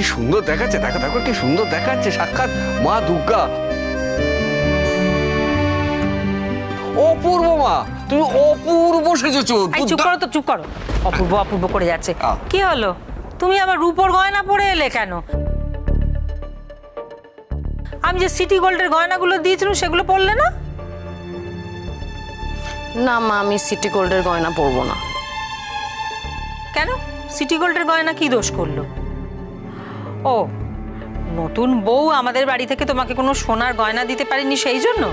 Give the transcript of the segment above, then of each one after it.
কি সুন্দর দেখাচ্ছে, দেখো দেখো কি সুন্দর দেখাচ্ছে, সাক্ষাৎ মা দুর্গা। অপূর্ব মা, তুমি অপূর্ব সেজেছো। চুপ করো তো, চুপ করো। অপূর্ব অপূর্ব করে যাচ্ছে। কি হলো, তুমি আবার রূপোর গয়না পরে এলে কেন? আমি যে সিটি গোল্ডের গয়নাগুলো দিয়েছিলাম সেগুলো পরলে না? না মা, আমি সিটি গোল্ডের গয়না পরবো না। কেন? সিটি গোল্ডের গয়না কি দোষ করলো? ও, নতুন বউ আমাদের বাড়ি থেকে তোমাকে কোনো সোনার গয়না দিতে পারেনি সেই জন্য?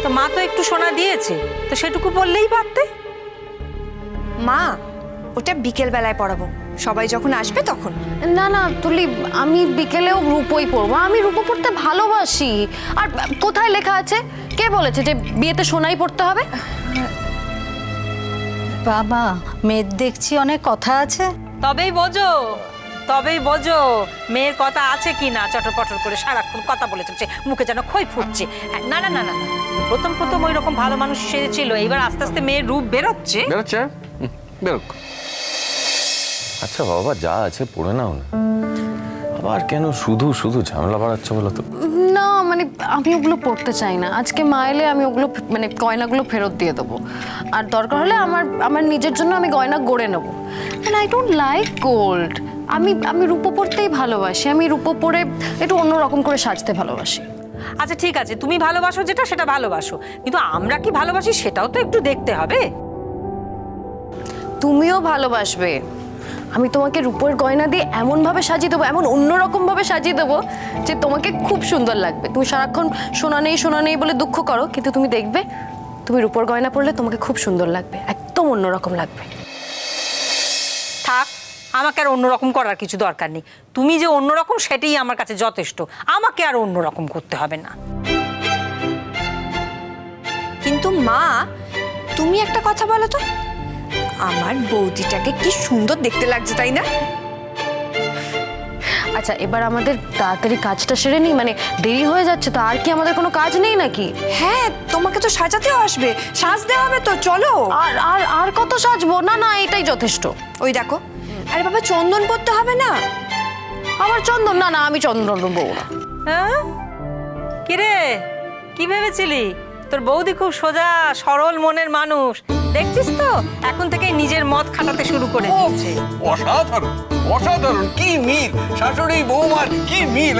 তো মা তো একটু সোনা দিয়েছে, তো সেটুকু বললেই পারতে। মা, ওটা বিকেল বেলায় পড়াবো, সবাই যখন আসবে তখন। না না তুলি, আমি বিকেলেও রূপোই পরবো। আমি রূপো পরতে ভালোবাসি। আর কোথায় লেখা আছে, কে বলেছে যে বিয়েতে সোনাই পরতে হবে? বাবা, মেয়ের দেখছি অনেক কথা আছে। তবেই বোঝো, তবেই বোঝো মেয়ের কথা আছে কি না। চটর পটর করে সারাক্ষণ কথা বলে চলছে, মুখে যেন খই ফুটছে। না না না না, প্রথম প্রথম ওই রকম ভালো মানুষ সেজেছিল, এইবার আস্তে আস্তে মেয়ের রূপ বেরোচ্ছে। বেরোচ্ছে, বেরোক। আচ্ছা বাবা, যা আছে পড়ে নাও না, আবার কেন শুধু শুধু ঝামেলা বাড়াচ্ছ বলো তো? না মানে আমি ওগুলো পড়তে চাই না। আজকে মা এলে আমি ওগুলো মানে গয়নাগুলো ফেরত দিয়ে দেবো। আর দরকার হলে আমার নিজের জন্য আমি গয়না গড়ে নেবো। And I don't like gold. আমি রূপো পরতেই ভালোবাসি। আমি রূপো পরে একটু অন্যরকম করে সাজতে ভালোবাসি। আচ্ছা ঠিক আছে, তুমি ভালোবাসো যেটা সেটা ভালোবাসো, কিন্তু আমরা কি ভালোবাসি সেটাও তো একটু দেখতে হবে। তুমিও ভালোবাসবে। আমি তোমাকে রূপোর গয়না দিয়ে এমনভাবে সাজিয়ে দেবো, এমন অন্যরকমভাবে সাজিয়ে দেবো যে তোমাকে খুব সুন্দর লাগবে। তুমি সারাক্ষণ সোনা নেই বলে দুঃখ করো, কিন্তু তুমি দেখবে তুমি রূপোর গয়না পরলে তোমাকে খুব সুন্দর লাগবে, একদম অন্যরকম লাগবে। থাক, আমাকে আর অন্যরকম করার কিছু দরকার নেই। তুমি যে অন্যরকম সেটাই আমার কাছে যথেষ্ট, আমাকে আর অন্যরকম করতে হবে না। কিন্তু মা, তুমি একটা কথা বলো তো, আমার বৌদিটাকে কি সুন্দর দেখতে লাগছে, তাই না? আচ্ছা এবার আমাদের তাড়াতাড়ি কাজটা সেরে নিই, মানে দেরি হয়ে যাচ্ছে তো। আর কি আমাদের কোনো কাজ নেই নাকি? হ্যাঁ, তোমাকে তো সাজাতেও আসবে, সাজতে হবে তো, চলো। আর আর আর কত সাজবো? না না, এটাই যথেষ্ট। ওই দেখো, আরে বাবা, চন্দন পরতে হবে না? আমার চন্দন? না না, আমি চন্দন নেবো না। হ্যাঁ, কিরে, কি ভেবেছিলি তোর বৌদি খুব সোজা সরল মনের মানুষ? দেখছিস তো এখন থেকে নিজের মত খাটাতে শুরু করে দিয়েছে। অসাধারণ, অসাধারণ, কি মিল শাশুড়ি বৌমার, কি মিল।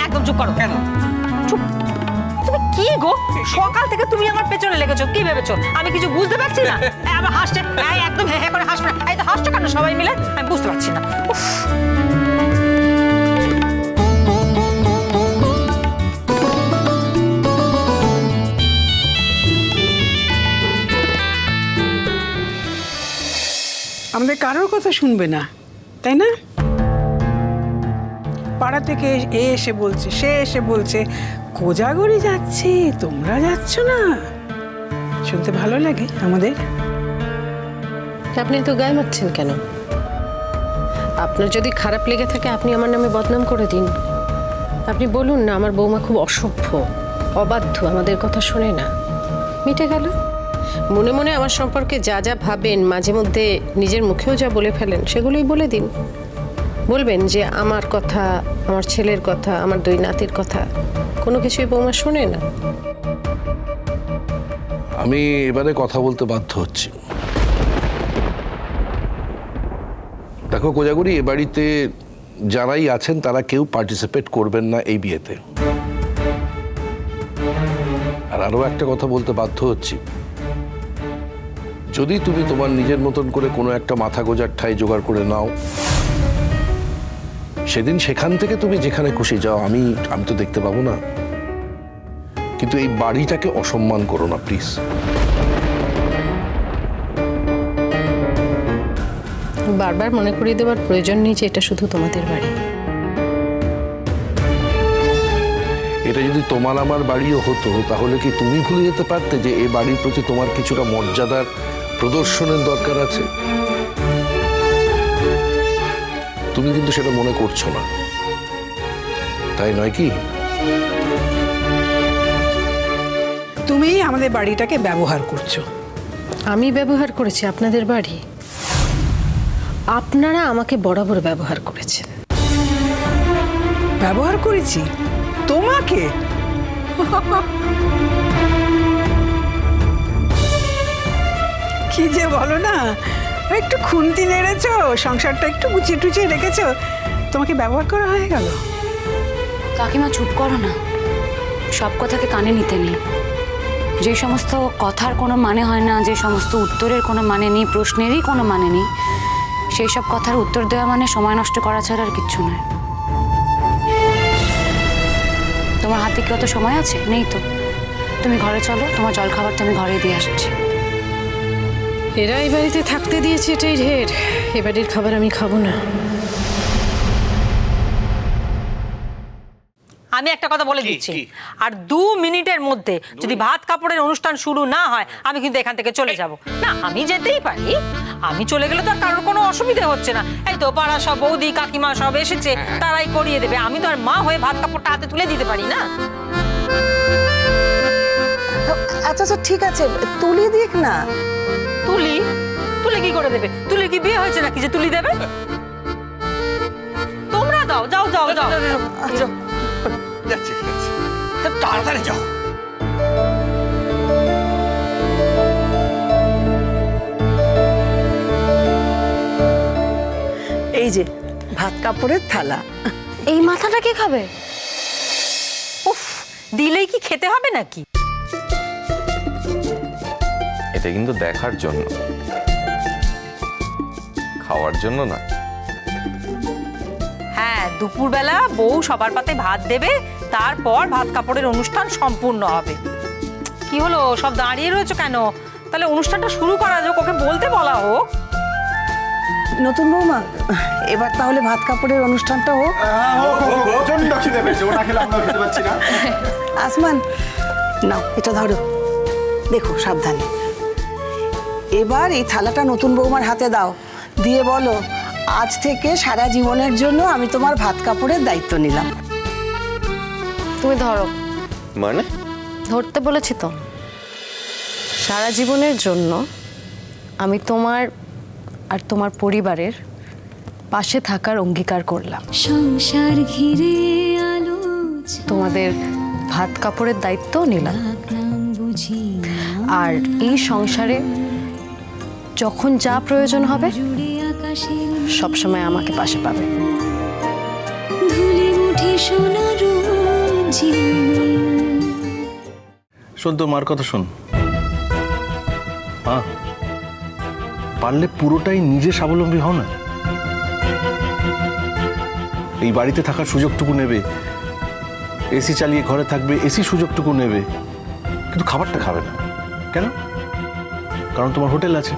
একদম চুপ করো। কেন চুপ? তুমি কি গো, সকাল থেকে তুমি আমার পেছনে লেগেছো, কি ভেবেছো আমি কিছু বুঝতে পারছি না? আবার হাসছে, একদম হ্যাঁ হ্যাঁ করে হাসবে না। এই তো হাসছো কেন সবাই মিলে, আমি বুঝতে পারছি না। উফ, আমাদের কারোর কথা শুনবে না, তাই না? পাড়া থেকে এ এসে বলছে, সে এসে বলছে কোজাগরি যাচ্ছে, তোমরা যাচ্ছ না। শুনতে ভালো লাগে আমাদের। আপনি তো গায়ে মারছেন কেন? আপনার যদি খারাপ লেগে থাকে আপনি আমার নামে বদনাম করে দিন। আপনি বলুন না আমার বৌমা খুব অসভ্য, অবাধ্য, আমাদের কথা শোনে না। মিটে গেল। মনে মনে আমার সম্পর্কে যা যা ভাবেন, মাঝে মধ্যে নিজের মুখেও যা বলে ফেলেন, সেগুলোই বলে দিন। বলবেন যে আমার কথা, আমার ছেলের কথা, আমার দুই নাতির কথা কোনো কিছুই বৌমা শোনে না। আমি এবারে কথা বলতে বাধ্য হচ্ছি। দেখো কোজাগরি, এ বাড়িতে যারাই আছেন তারা কেউ পার্টিসিপেট করবেন না এই বিয়েতে। আর আরো একটা কথা বলতে বাধ্য হচ্ছি, যদি তুমি তোমার নিজের মতন করে কোনো একটা মাথা গোজার ঠাই জোগাড় করে নাও, সেদিন সেখান থেকে তুমি যেখানে খুশি যাও, আমি তো দেখতে পাবো না। কিন্তু এই বাড়িটাকে অসম্মান করো না প্লিজ। বারবার মনে করিয়ে দেওয়ার প্রয়োজন নেই যে এটা শুধু তোমাদের বাড়ি। এটা যদি তোমার আমার বাড়িও হতো, তাহলে কি তুমি ভুলে যেতে পারতে যে এই বাড়ির প্রতি তোমার কিছুটা মর্যাদার প্রদর্শনের দরকার আছে? তুমি কিন্তু সেটা মনে করছো না, তাই নয় কি? তুমি আমাদের বাড়িটাকে ব্যবহার করছো। আমি ব্যবহার করেছি আপনাদের বাড়ি? আপনারা আমাকে বরাবর ব্যবহার করেছেন। ব্যবহার করেছি তোমাকে? কি যে বলো না, একটু খুন্তি নেড়েছো, সংসারটা একটু গুছিয়ে টুচিয়ে রেখেছো, তোমাকে ব্যবহার করা হয়ে গেল। কাকিমা চুপ করো না, সব কথাকে কানে নিতে নেই। যে সমস্ত কথার কোনো মানে হয় না, যে সমস্ত উত্তরের কোনো মানে নেই, প্রশ্নেরই কোনো মানে নেই, সেই সব কথার উত্তর দেওয়া মানে সময় নষ্ট করা ছাড়া আর কিচ্ছু নয়। তোমার হাতে কি অত সময় আছে? নেই তো। তুমি ঘরে চলো, তোমার জল খাবারটা আমি ঘরে দিয়ে আসছি। এরা এই বাড়িতে থাকতে দিয়েছে এটাই ঢের। এ বাড়ির খাবার আমি খাবো না। আমি একটা কথা বলে দিচ্ছি, আর 2 মিনিটের মধ্যে যদি ভাত কাপড়ের অনুষ্ঠান শুরু না হয় আমি কিন্তু এখান থেকে চলে যাব। না, আমি যেতেই পারি, আমি চলে গেলে তো আর কারোর কোনো অসুবিধা হচ্ছে না। এই তো পাড়া সব বৌদি কাকিমা সব এসেছে, তারাই করিয়ে দেবে। আমি তো আর মা হয়ে ভাত কাপড়টা হাতে তুলে দিতে পারি না। আচ্ছা আচ্ছা ঠিক আছে, তুলি দিক না। তুলি তুলি কি করে দেবে? তুলি কি বিয়ে হয়েছে নাকি যে তুলি দেবে? তোমরা দাও, যাও যাও যাও। যাচ্ছি তাড়াতাড়ি যাও। এই যে ভাত কাপড়ের থালা। এই মাথাটা কে খাবে? উফ, দিলেই কি খেতে হবে নাকি? এটা কিন্তু দেখার জন্য, খাওয়ার জন্য না। হ্যাঁ, দুপুরবেলা বউ সবার পাতে ভাত দেবে, তারপর ভাত কাপড়ের অনুষ্ঠান সম্পূর্ণ হবে। কি হলো, সব দাঁড়িয়ে রয়েছে কেন? তাহলে অনুষ্ঠানটা শুরু করা যাক, ওকে বলতে বলা হোক। নতুন বৌমা, এবার তাহলে ভাত কাপড়ের অনুষ্ঠানটা হোক। আসমান, নাও এটা ধরো, দেখো সাবধানে। এবার এই থালাটা নতুন বৌমার হাতে দাও, দিয়ে বলো আজ থেকে সারা জীবনের জন্য আমি তোমার ভাত কাপড়ের দায়িত্ব নিলাম। তুমি ধরো। মানে? ধরতে বলেছি তো। সারা জীবনের জন্য আমি তোমার আর তোমার পরিবারের পাশে থাকার অঙ্গীকার করলাম। সংসার ঘিরে আলো তোমাদের ভাত কাপড়ের দায়িত্ব নিলাম। বুঝি আর এই সংসারে যখন যা প্রয়োজন হবে সবসময় আমাকে পাশে পাবে। ধুলি মুঠি সোনার শোন, তোর মার কথা শোন। পারলে পুরোটাই নিজে স্বাবলম্বী হও না। এই বাড়িতে থাকার সুযোগটুকু নেবে, এসি চালিয়ে ঘরে থাকবে, এসি সুযোগটুকু নেবে, কিন্তু খাবারটা খাবে না। কেন? কারণ তোমার হোটেল আছে,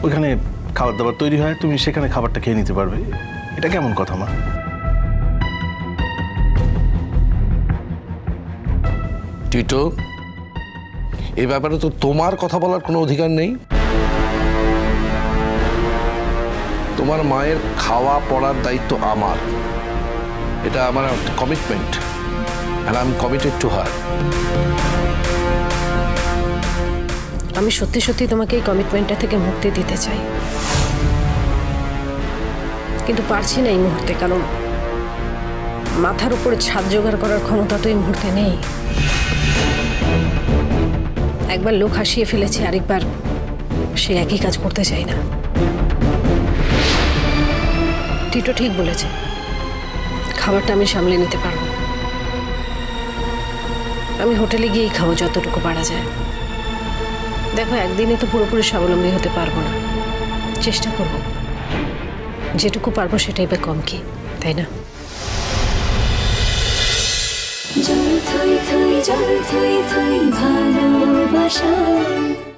ওইখানে খাবার দাবার তৈরি হয়, তুমি সেখানে খাবারটা খেয়ে নিতে পারবে। এটা কেমন কথা মা? টিটো, এই ব্যাপারে তো তোমার কথা বলার কোনো অধিকার নেই। তোমার মায়ের খাওয়া পড়ার দায়িত্ব আমার। এটা আমার commitment, and I'm committed to her. আমি সত্যি সত্যি তোমাকে এই কমিটমেন্টটা থেকে মুক্তি দিতে চাই, কিন্তু পারছি না এই মুহূর্তে, কারণ মাথার উপরে ছাদ জোগাড় করার ক্ষমতা তো এই মুহূর্তে নেই। একবার লোক হাসিয়ে ফেলেছে, আরেকবার সে একই কাজ করতে চাই না। টিটো ঠিক বলেছে, খাবারটা আমি সামলে নিতে পারবো। আমি হোটেলে গিয়েই খাবো যতটুকু পারা যায়। দেখো, একদিনে তো পুরোপুরি স্বাবলম্বী হতে পারবো না, চেষ্টা করব। যেটুকু পারবো সেটাই বা কম কি, তাই না? জল থই থই জল থই থই ভালোবাসা।